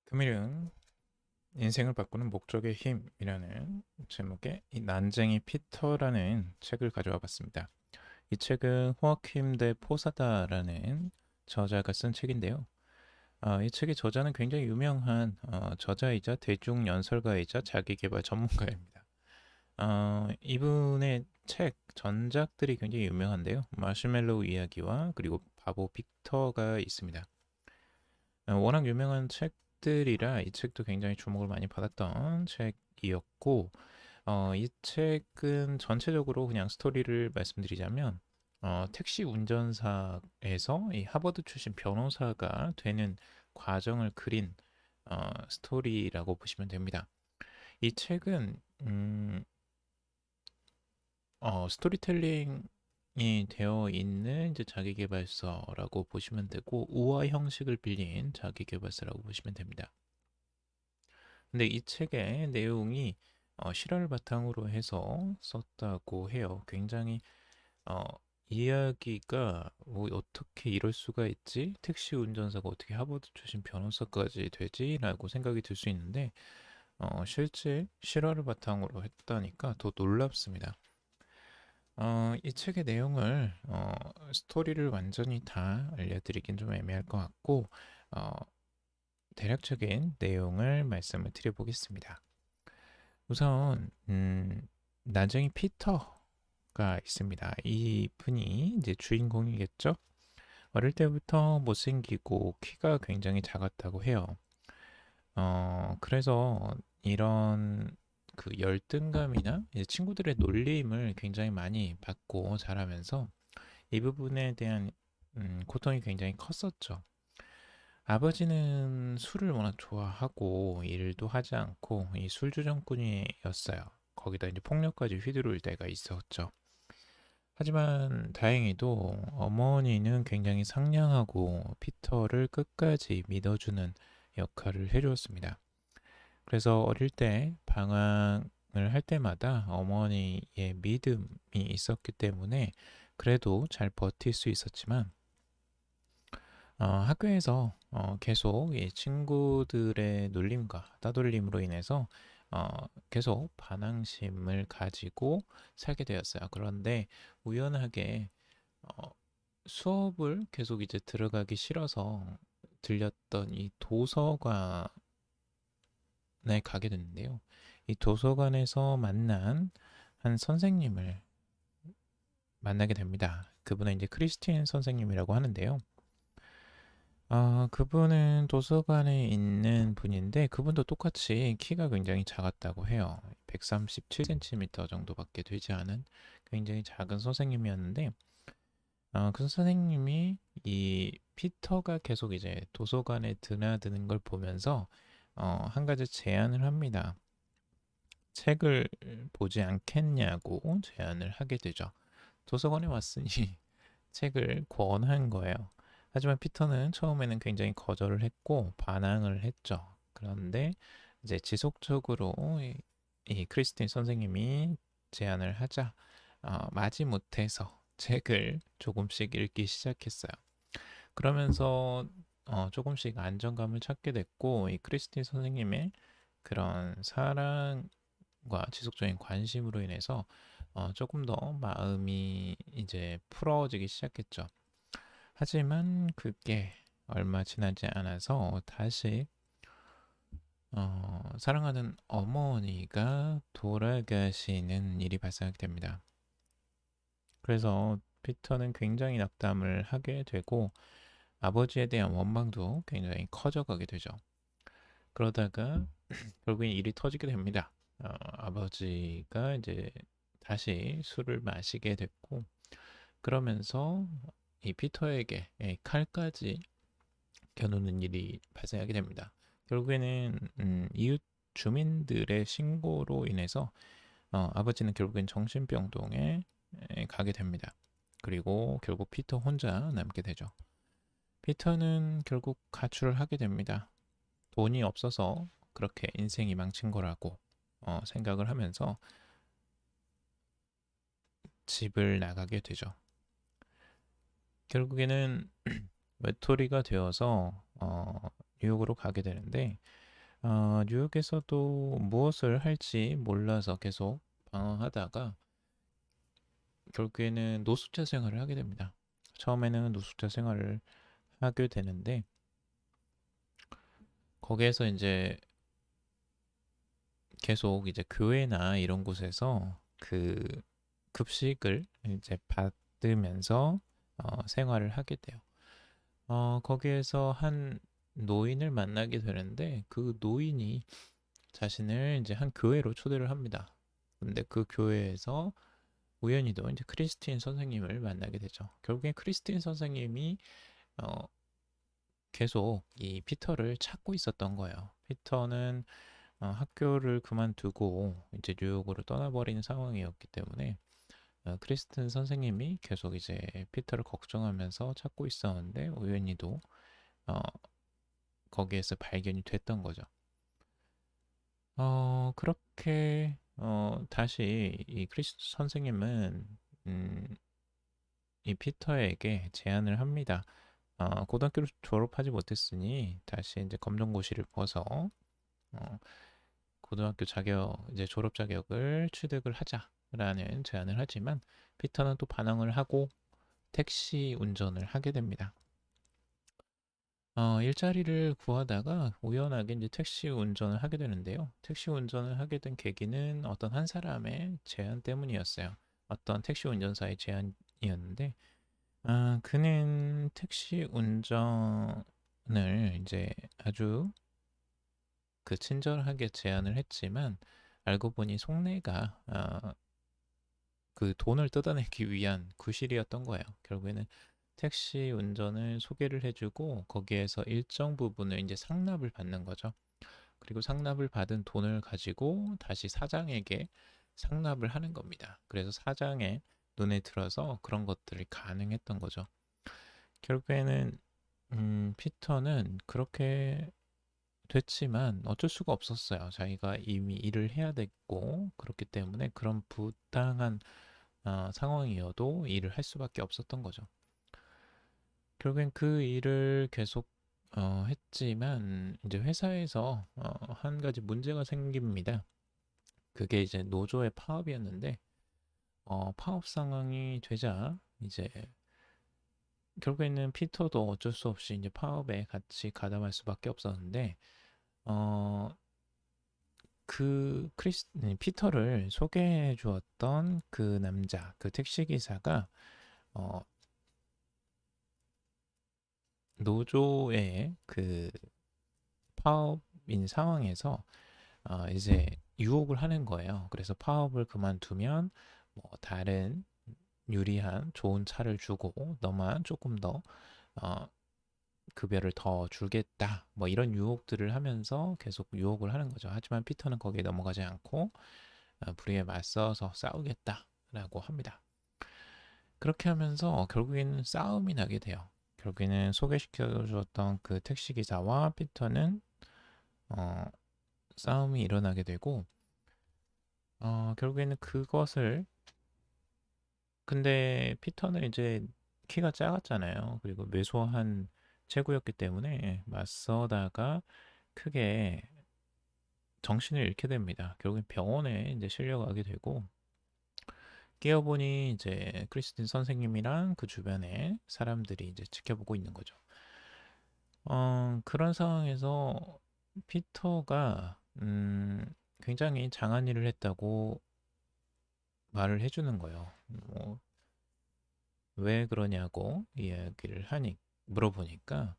금일은 인생을 바꾸는 목적의 힘이라는 제목의 이 난쟁이 피터라는 책을 가져와 봤습니다. 이 책은 호아킴 대 포사다라는 저자가 쓴 책인데요. 이 책의 저자는 굉장히 유명한 저자이자 대중연설가이자 자기계발 전문가입니다. 이분의 책 전작들이 굉장히 유명한데요. 마시멜로우 이야기와 그리고 바보 빅터가 있습니다. 워낙 유명한 책들이라 이 책도 굉장히 주목을 많이 받았던 책이었고, 이 책은 전체적으로 그냥 스토리를 말씀드리자면, 택시 운전사에서 이 하버드 출신 변호사가 되는 과정을 그린 스토리라고 보시면 됩니다. 이 책은 스토리텔링이 되어 있는 이제 자기계발서라고 보시면 되고 우화 형식을 빌린 자기계발서라고 보시면 됩니다. 근데 이 책의 내용이 실화를 바탕으로 해서 썼다고 해요. 굉장히 어, 이야기가 뭐 어떻게 이럴 수가 있지? 택시 운전사가 어떻게 하버드 출신 변호사까지 되지? 라고 생각이 들 수 있는데 실제 실화를 바탕으로 했다니까 더 놀랍습니다. 이 책의 내용을 스토리를 완전히 다 알려드리긴 좀 애매할 것 같고 어, 대략적인 내용을 말씀을 드려보겠습니다. 우선 난쟁이 피터가 있습니다. 이 분이 이제 주인공이겠죠. 어릴 때부터 못생기고 키가 굉장히 작았다고 해요. 그래서 이런 그 열등감이나 이제 친구들의 놀림을 굉장히 많이 받고 자라면서 이 부분에 대한 고통이 굉장히 컸었죠. 아버지는 술을 워낙 좋아하고 일도 하지 않고 이 술주정꾼이었어요. 거기다 이제 폭력까지 휘두를 때가 있었죠. 하지만 다행히도 어머니는 굉장히 상냥하고 피터를 끝까지 믿어주는 역할을 해주었습니다. 그래서 어릴 때 방황을 할 때마다 어머니의 믿음이 있었기 때문에 그래도 잘 버틸 수 있었지만 학교에서 계속 이 친구들의 놀림과 따돌림으로 인해서 계속 반항심을 가지고 살게 되었어요. 그런데 우연하게 어, 수업을 계속 이제 들어가기 싫어서 들렸던 이 도서관에 가게 됐는데요. 이 도서관에서 만난 한 선생님을 만나게 됩니다. 그분은 이제 크리스틴 선생님이라고 하는데요. 그분은 도서관에 있는 분인데 그분도 똑같이 키가 굉장히 작았다고 해요. 137cm 정도밖에 되지 않은 굉장히 작은 선생님이었는데 그 선생님이 이 피터가 계속 이제 도서관에 드나드는 걸 보면서 한 가지 제안을 합니다. 책을 보지 않겠냐고 제안을 하게 되죠. 도서관에 왔으니 책을 권한 거예요. 하지만 피터는 처음에는 굉장히 거절을 했고 반항을 했죠. 그런데 이제 지속적으로 이 크리스틴 선생님이 제안을 하자 마지못해서 책을 조금씩 읽기 시작했어요. 그러면서 조금씩 안정감을 찾게 됐고 이 크리스틴 선생님의 그런 사랑과 지속적인 관심으로 인해서 조금 더 마음이 이제 풀어지기 시작했죠. 하지만 그게 얼마 지나지 않아서 다시 사랑하는 어머니가 돌아가시는 일이 발생하게 됩니다. 그래서 피터는 굉장히 낙담을 하게 되고 아버지에 대한 원망도 굉장히 커져가게 되죠. 그러다가 결국엔 일이 터지게 됩니다. 아버지가 이제 다시 술을 마시게 됐고 그러면서 이 피터에게 칼까지 겨누는 일이 발생하게 됩니다. 결국에는 이웃 주민들의 신고로 인해서 아버지는 결국엔 정신병동에 가게 됩니다. 그리고 결국 피터 혼자 남게 되죠. 피터는 결국 가출을 하게 됩니다. 돈이 없어서 그렇게 인생이 망친 거라고 생각을 하면서 집을 나가게 되죠. 결국에는 외톨이가 되어서 뉴욕으로 가게 되는데 뉴욕에서도 무엇을 할지 몰라서 계속 방황하다가 결국에는 노숙자 생활을 하게 됩니다. 처음에는 노숙자 생활을 하게 되는데 거기에서 이제 계속 이제 교회나 이런 곳에서 그 급식을 이제 받으면서 생활을 하게 돼요. 거기에서 한 노인을 만나게 되는데 그 노인이 자신을 이제 한 교회로 초대를 합니다. 근데 그 교회에서 우연히도 이제 크리스틴 선생님을 만나게 되죠. 결국엔 크리스틴 선생님이 어, 계속 이 피터를 찾고 있었던 거예요. 피터는 학교를 그만두고 이제 뉴욕으로 떠나버리는 상황이었기 때문에 크리스틴 선생님이 계속 이제 피터를 걱정하면서 찾고 있었는데 우연히도 어, 거기에서 발견이 됐던 거죠. 그렇게 다시 이 크리스틴 선생님은 음, 이 피터에게 제안을 합니다. 고등학교를 졸업하지 못했으니 다시 이제 검정고시를 벗어 어, 고등학교 자격 이제 졸업 자격을 취득을 하자라는 제안을 하지만 피터는 또 반항을 하고 택시 운전을 하게 됩니다. 일자리를 구하다가 우연하게 이제 택시 운전을 하게 되는데요. 택시 운전을 하게 된 계기는 어떤 한 사람의 제안 때문이었어요. 어떤 택시 운전사의 제안이었는데, 그는 택시 운전을 이제 아주 그 친절하게 제안을 했지만 알고 보니 속내가 그 돈을 뜯어내기 위한 구실이었던 거예요. 결국에는 택시 운전을 소개를 해주고 거기에서 일정 부분을 이제 상납을 받는 거죠. 그리고 상납을 받은 돈을 가지고 다시 사장에게 상납을 하는 겁니다. 그래서 사장의 눈에 들어서 그런 것들이 가능했던 거죠. 결국에는 피터는 그렇게 됐지만 어쩔 수가 없었어요. 자기가 이미 일을 해야 됐고 그렇기 때문에 그런 부당한 상황이어도 일을 할 수밖에 없었던 거죠. 결국엔 그 일을 계속 했지만 이제 회사에서 한 가지 문제가 생깁니다. 그게 이제 노조의 파업이었는데 파업 상황이 되자 이제 결국에는 피터도 어쩔 수 없이 이제 파업에 같이 가담할 수밖에 없었는데 어, 피터를 소개해 주었던 그 남자, 그 택시 기사가 어, 노조의 그 파업인 상황에서 이제 유혹을 하는 거예요. 그래서 파업을 그만두면 뭐 다른 유리한 좋은 차를 주고 너만 조금 더 어, 급여를 더 줄겠다. 뭐 이런 유혹들을 하면서 계속 유혹을 하는 거죠. 하지만 피터는 거기에 넘어가지 않고 불의에 맞서서 싸우겠다라고 합니다. 그렇게 하면서 결국에는 싸움이 나게 돼요. 결국에는 소개시켜 주었던 그 택시 기사와 피터는 어, 싸움이 일어나게 되고 결국에는 그것을 근데 피터는 이제 키가 작았잖아요. 그리고 왜소한 체구였기 때문에 맞서다가 크게 정신을 잃게 됩니다. 결국엔 병원에 이제 실려가게 되고 깨어보니 이제 크리스틴 선생님이랑 그 주변에 사람들이 이제 지켜보고 있는 거죠. 그런 상황에서 피터가 굉장히 장한 일을 했다고 말을 해주는 거예요. 뭐, 왜 그러냐고 이야기를 하니 물어보니까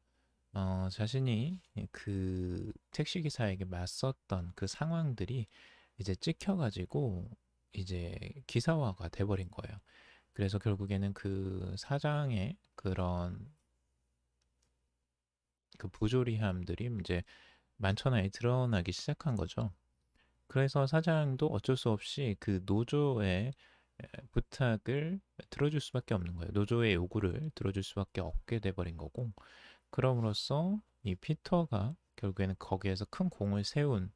자신이 그 택시 기사에게 맞섰던 그 상황들이 이제 찍혀가지고 이제 기사화가 돼버린 거예요. 그래서 결국에는 그 사장의 그런 그 부조리함들이 이제 만천하에 드러나기 시작한 거죠. 그래서 사장도 어쩔 수 없이 그 노조의 부탁을 들어줄 수밖에 없는 거예요. 노조의 요구를 들어줄 수밖에 없게 돼버린 거고, 그럼으로써 이 피터가 결국에는 거기에서 큰 공을 세운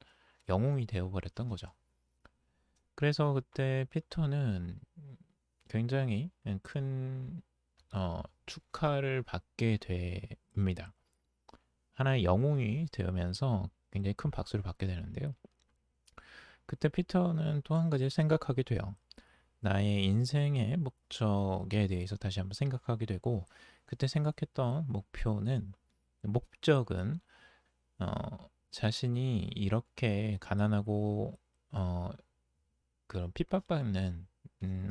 영웅이 되어버렸던 거죠. 그래서 그때 피터는 굉장히 큰 축하를 받게 됩니다. 하나의 영웅이 되면서 굉장히 큰 박수를 받게 되는데요. 그때 피터는 또 한 가지 생각하게 돼요. 나의 인생의 목적에 대해서 다시 한번 생각하게 되고, 그때 생각했던 목적은 자신이 이렇게 가난하고 어, 그런 핍박받는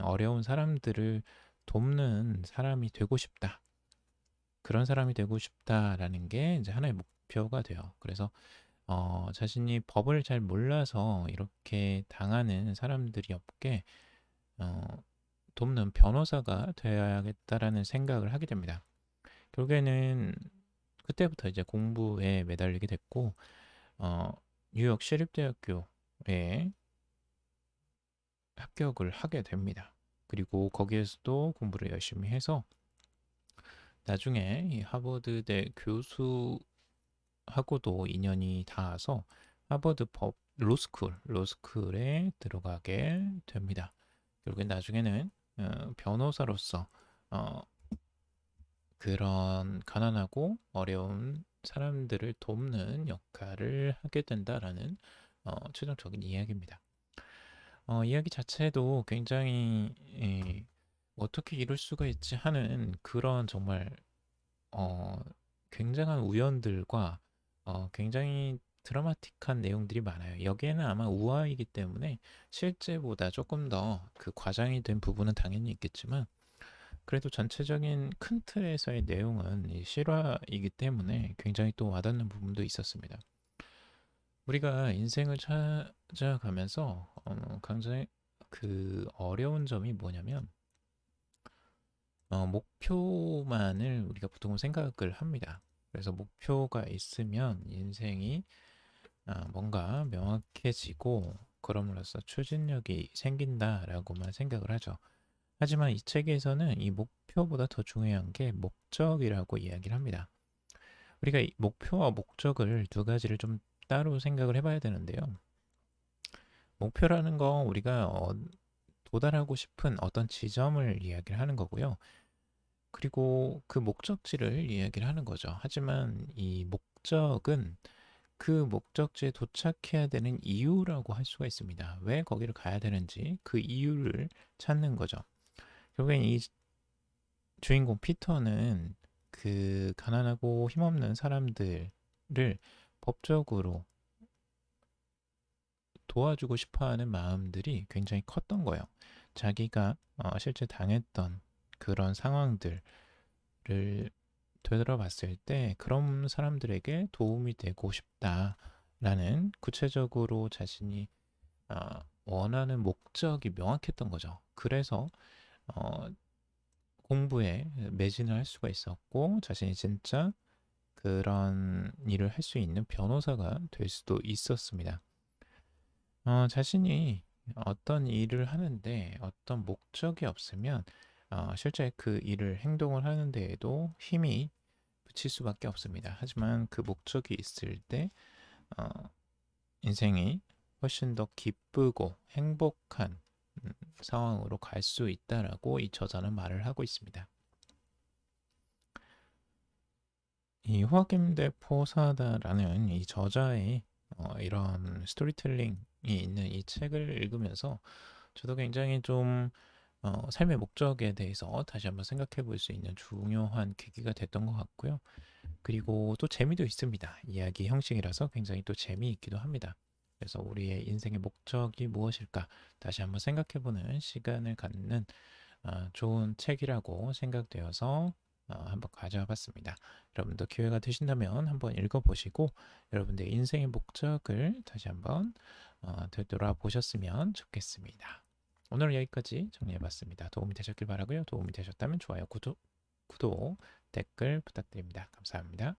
어려운 사람들을 돕는 사람이 되고 싶다. 그런 사람이 되고 싶다라는 게 이제 하나의 목표가 돼요. 그래서 자신이 법을 잘 몰라서 이렇게 당하는 사람들이 없게 어, 돕는 변호사가 되어야겠다라는 생각을 하게 됩니다. 결국에는 그때부터 이제 공부에 매달리게 됐고, 어, 뉴욕 시립대학교에 합격을 하게 됩니다. 그리고 거기에서도 공부를 열심히 해서 나중에 이 하버드대 교수하고도 인연이 닿아서 하버드 법 로스쿨에 들어가게 됩니다. 결국엔 나중에는 변호사로서 어, 그런 가난하고 어려운 사람들을 돕는 역할을 하게 된다라는 최종적인 이야기입니다. 이야기 자체도 굉장히 어떻게 이럴 수가 있지 하는 그런 정말 어, 굉장한 우연들과 굉장히 드라마틱한 내용들이 많아요. 여기에는 아마 우화이기 때문에 실제보다 조금 더 그 과장이 된 부분은 당연히 있겠지만 그래도 전체적인 큰 틀에서의 내용은 이 실화이기 때문에 굉장히 또 와닿는 부분도 있었습니다. 우리가 인생을 찾아가면서 굉장히 그 어려운 점이 뭐냐면 목표만을 우리가 보통 생각을 합니다. 그래서 목표가 있으면 인생이 뭔가 명확해지고 그럼으로써 추진력이 생긴다라고만 생각을 하죠. 하지만 이 책에서는 이 목표보다 더 중요한 게 목적이라고 이야기를 합니다. 우리가 이 목표와 목적을 두 가지를 좀 따로 생각을 해봐야 되는데요. 목표라는 건 우리가 도달하고 싶은 어떤 지점을 이야기를 하는 거고요. 그리고 그 목적지를 이야기를 하는 거죠. 하지만 이 목적은 그 목적지에 도착해야 되는 이유라고 할 수가 있습니다. 왜 거기를 가야 되는지 그 이유를 찾는 거죠. 결국엔 이 주인공 피터는 그 가난하고 힘없는 사람들을 법적으로 도와주고 싶어 하는 마음들이 굉장히 컸던 거예요. 자기가 실제 당했던 그런 상황들을 되돌아봤을 때 그런 사람들에게 도움이 되고 싶다라는 구체적으로 자신이 원하는 목적이 명확했던 거죠. 그래서 어, 공부에 매진을 할 수가 있었고 자신이 진짜 그런 일을 할 수 있는 변호사가 될 수도 있었습니다. 자신이 어떤 일을 하는데 어떤 목적이 없으면 실제 그 일을 행동을 하는 데에도 힘이 붙일 수밖에 없습니다. 하지만 그 목적이 있을 때 어, 인생이 훨씬 더 기쁘고 행복한 상황으로 갈 수 있다라고 이 저자는 말을 하고 있습니다. 이 호아킴 대 포사다라는 이 저자의 이런 스토리텔링이 있는 이 책을 읽으면서 저도 굉장히 좀 삶의 목적에 대해서 다시 한번 생각해 볼 수 있는 중요한 계기가 됐던 것 같고요. 그리고 또 재미도 있습니다. 이야기 형식이라서 굉장히 또 재미있기도 합니다. 그래서 우리의 인생의 목적이 무엇일까 다시 한번 생각해 보는 시간을 갖는 좋은 책이라고 생각되어서 한번 가져와 봤습니다. 여러분도 기회가 되신다면 한번 읽어보시고 여러분들의 인생의 목적을 다시 한번 되돌아보셨으면 좋겠습니다. 오늘 여기까지 정리해봤습니다. 도움이 되셨길 바라고요. 도움이 되셨다면 좋아요, 구독, 댓글 부탁드립니다. 감사합니다.